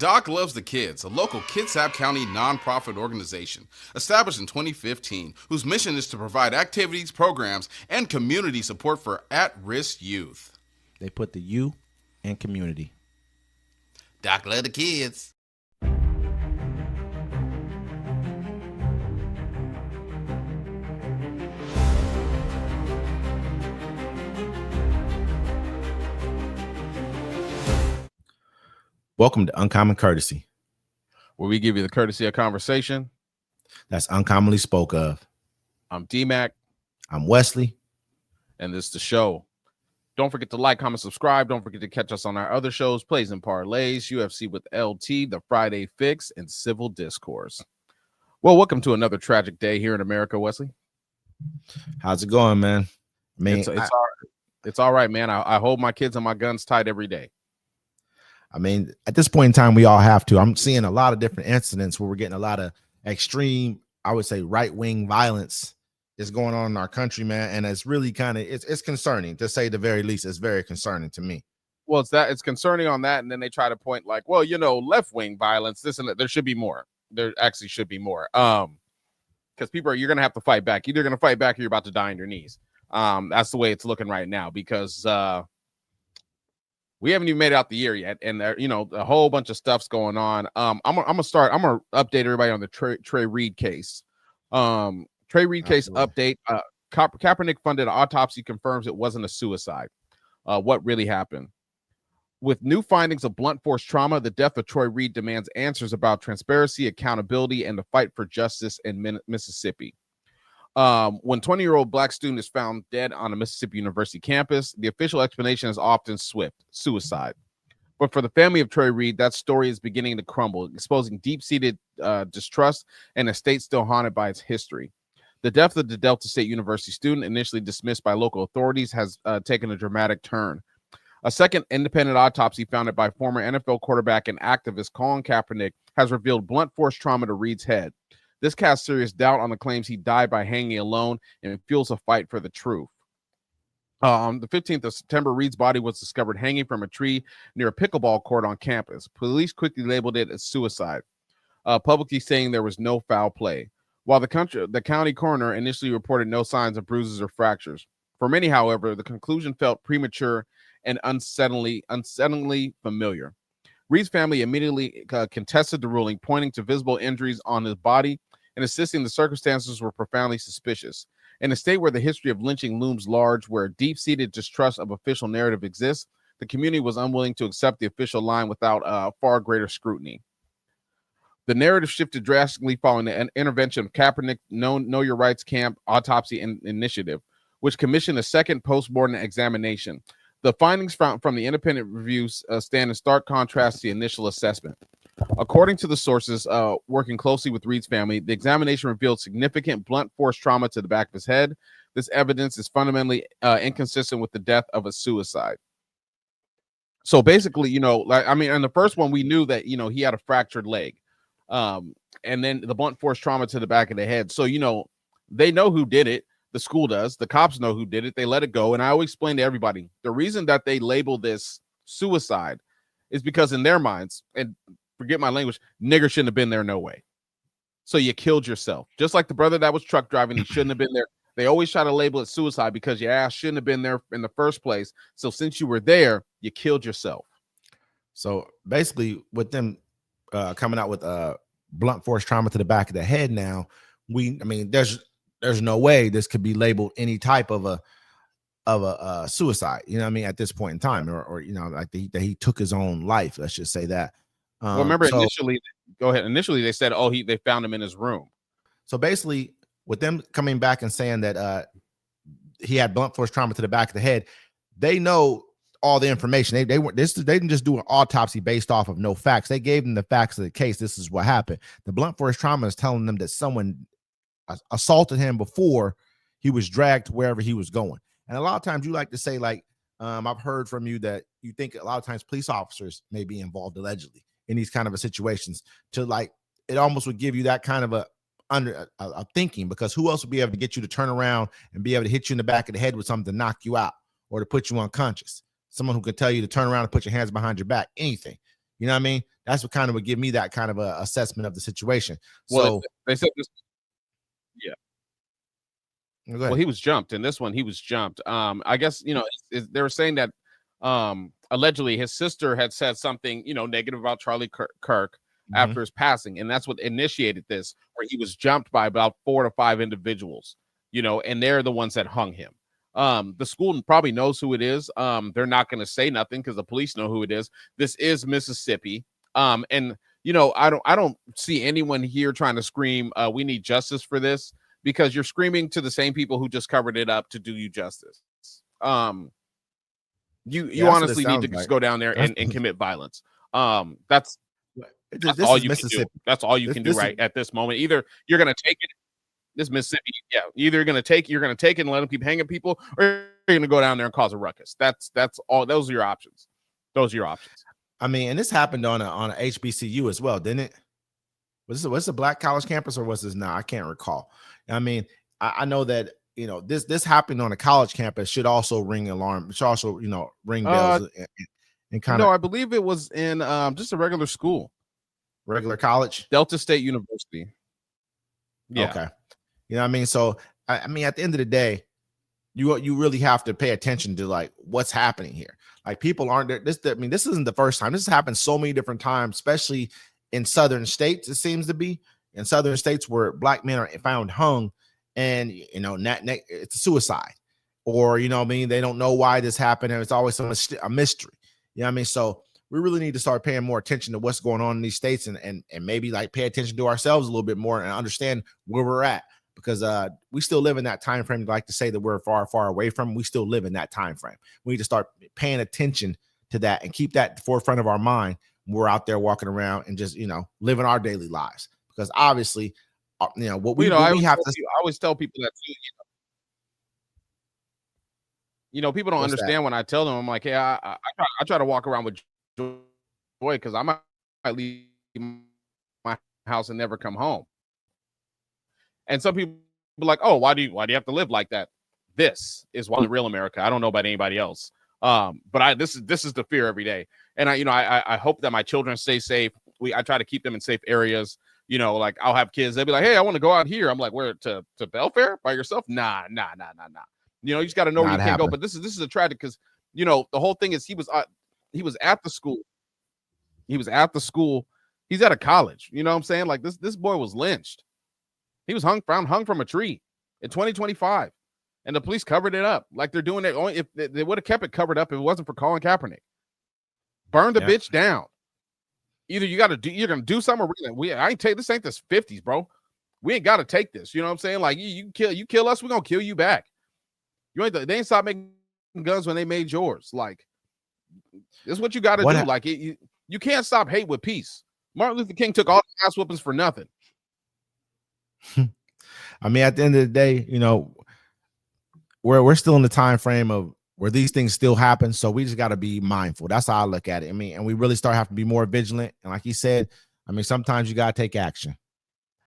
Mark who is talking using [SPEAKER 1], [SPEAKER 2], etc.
[SPEAKER 1] Doc Loves the Kids, a local Kitsap County nonprofit organization established in 2015 whose mission is to provide activities, programs, and community support for at-risk youth.
[SPEAKER 2] They put the you in community.
[SPEAKER 1] Doc Loves the Kids.
[SPEAKER 2] Welcome to Uncommon Courtesy,
[SPEAKER 3] where we give you the courtesy of conversation
[SPEAKER 2] that's uncommonly spoke of.
[SPEAKER 3] I'm D-Mac.
[SPEAKER 2] I'm Wesley.
[SPEAKER 3] And this is the show. Don't forget to like, comment, subscribe. Don't forget to catch us on our other shows, Plays and Parlays, UFC with LT, The Friday Fix, and Civil Discourse. Well, welcome to another tragic day here in America, Wesley.
[SPEAKER 2] How's it going, man?
[SPEAKER 3] It's all right, man. I hold my kids and my guns tight every day.
[SPEAKER 2] I mean, at this point in time, we all have to. I'm seeing a lot of different incidents where we're getting a lot of extreme, I would say, right-wing violence is going on in our country, man. And it's really it's concerning, to say the very least. It's very concerning to me.
[SPEAKER 3] Well, it's concerning on that. And then they try to point like, well, left-wing violence, this and that. There should be more. There actually should be more. Because you're going to have to fight back. Either going to fight back or you're about to die on your knees. That's the way it's looking right now because, we haven't even made it out the year yet, and there, a whole bunch of stuff's going on. I'm gonna update everybody on the Trey Reed case. Trey Reed case update. Kaepernick funded autopsy confirms it wasn't a suicide. What really happened? With new findings of blunt force trauma, the death of Troy Reed demands answers about transparency, accountability, and the fight for justice in Mississippi. When 20-year-old black student is found dead on a Mississippi University campus, the official explanation is often swift: suicide. But for the family of Trey Reed, that story is beginning to crumble, exposing deep-seated distrust and a state still haunted by its history. The death of the Delta State University student, initially dismissed by local authorities, has taken a dramatic turn. A second independent autopsy founded by former NFL quarterback and activist Colin Kaepernick has revealed blunt force trauma to Reed's head. This casts serious doubt on the claims he died by hanging alone and fuels a fight for the truth. On the 15th of September, Reed's body was discovered hanging from a tree near a pickleball court on campus. Police quickly labeled it as suicide, publicly saying there was no foul play, while the county coroner initially reported no signs of bruises or fractures. For many, however, the conclusion felt premature and unsettlingly familiar. Reed's family immediately contested the ruling, pointing to visible injuries on his body and insisting the circumstances were profoundly suspicious. In a state where the history of lynching looms large, where deep-seated distrust of official narrative exists, the community was unwilling to accept the official line without far greater scrutiny. The narrative shifted drastically following the intervention of Kaepernick Know Your Rights Camp Autopsy Initiative, which commissioned a second post-mortem examination. The findings from the independent reviews stand in stark contrast to the initial assessment. According to the sources working closely with Reed's family, the examination revealed significant blunt force trauma to the back of his head. This evidence is fundamentally inconsistent with the death of a suicide. So basically, in the first one, we knew that, he had a fractured leg. And then the blunt force trauma to the back of the head. So, they know who did it. The school does. The cops know who did it. They let it go. And I always explain to everybody, the reason that they label this suicide is because in their minds, and forget my language, nigger shouldn't have been there no way. So you killed yourself. Just like the brother that was truck driving, he shouldn't have been there. They always try to label it suicide because your ass shouldn't have been there in the first place. So since you were there, you killed yourself.
[SPEAKER 2] So basically with them coming out with blunt force trauma to the back of the head now, there's no way this could be labeled any type of a suicide, at this point in time, or like that he took his own life. Let's just say that.
[SPEAKER 3] Well, remember initially they said, they found him in his room.
[SPEAKER 2] So basically with them coming back and saying that he had blunt force trauma to the back of the head, they know all the information. They didn't just do an autopsy based off of no facts. They gave them the facts of the case. This is what happened. The blunt force trauma is telling them that someone assaulted him before he was dragged to wherever he was going. And a lot of times you like to say, like, I've heard from you that you think a lot of times police officers may be involved allegedly in these kind of situations, to like, it almost would give you that kind of a thinking, because who else would be able to get you to turn around and be able to hit you in the back of the head with something to knock you out or to put you unconscious? Someone who can tell you to turn around and put your hands behind your back, anything. You know what I mean? That's what kind of would give me that kind of a assessment of the situation.
[SPEAKER 3] Well,
[SPEAKER 2] So
[SPEAKER 3] they said this. Yeah.
[SPEAKER 2] go
[SPEAKER 3] Well,
[SPEAKER 2] ahead.
[SPEAKER 3] he was jumped. In this one, he was jumped. I guess, they were saying that allegedly his sister had said something, negative about Charlie Kirk after his passing, and that's what initiated this, where he was jumped by about 4 to 5 individuals, and they're the ones that hung him. The school probably knows who it is. They're not going to say nothing because the police know who it is. This is Mississippi. And I don't see anyone here trying to scream, we need justice for this, because you're screaming to the same people who just covered it up to do you justice. You honestly need to just go down there and commit violence. That's all you can do. That's all you can do right at this moment. Either you're going to take it, this Mississippi, either you're going to take it and let them keep hanging people, or you're going to go down there and cause a ruckus. That's all. Those are your options.
[SPEAKER 2] I mean, and this happened on a HBCU as well, didn't it? Was this a black college campus, or was this now? I can't recall. I mean, I know that this happened on a college campus should also ring alarm. It should also ring bells and kind of.
[SPEAKER 3] No, I believe it was in just a regular school,
[SPEAKER 2] regular college,
[SPEAKER 3] Delta State University. Yeah.
[SPEAKER 2] Okay. You know what I mean? So I mean, at the end of the day, you really have to pay attention to like what's happening here. Like people aren't there. This isn't the first time. This has happened so many different times, especially in southern states. It seems to be in southern states where black men are found hung, and it's a suicide, or they don't know why this happened, and it's always a mystery. You know what I mean? So we really need to start paying more attention to what's going on in these states, and maybe like pay attention to ourselves a little bit more and understand where we're at, because we still live in that time frame. Like to say that we're far, far away from, we still live in that time frame. We need to start paying attention to that and keep that at the forefront of our mind when we're out there walking around and just living our daily lives, because obviously what we have to.
[SPEAKER 3] I always tell people that too. People don't understand when I tell them. I'm like, hey, I try to walk around with joy, because I might leave my house and never come home. And some people are like, oh, why do you have to live like that? This is why the real America. I don't know about anybody else. But this is the fear every day. And I hope that my children stay safe. I try to keep them in safe areas. Like I'll have kids, they'll be like, hey, I want to go out here. I'm like, where to Belfair by yourself? Nah. You just got to know where you can't go. But this is a tragic, because the whole thing is he was at the school. He's at a college. You know what I'm saying? Like this boy was lynched. He was hung from a tree in 2025, and the police covered it up like they're doing it. Only if they would have kept it covered up if it wasn't for Colin Kaepernick. Burn the bitch down. Either you're gonna do something, or this ain't this 50s, bro. We ain't gotta take this. You know what I'm saying? Like you kill us, we're gonna kill you back. They ain't stop making guns when they made yours. Like this is what you gotta do. Like you can't stop hate with peace. Martin Luther King took all the ass whoopings for nothing.
[SPEAKER 2] I mean, at the end of the day, we're still in the time frame of where these things still happen. So we just got to be mindful. That's how I look at it. I mean, and we really having to be more vigilant. And like he said, I mean, sometimes you got to take action.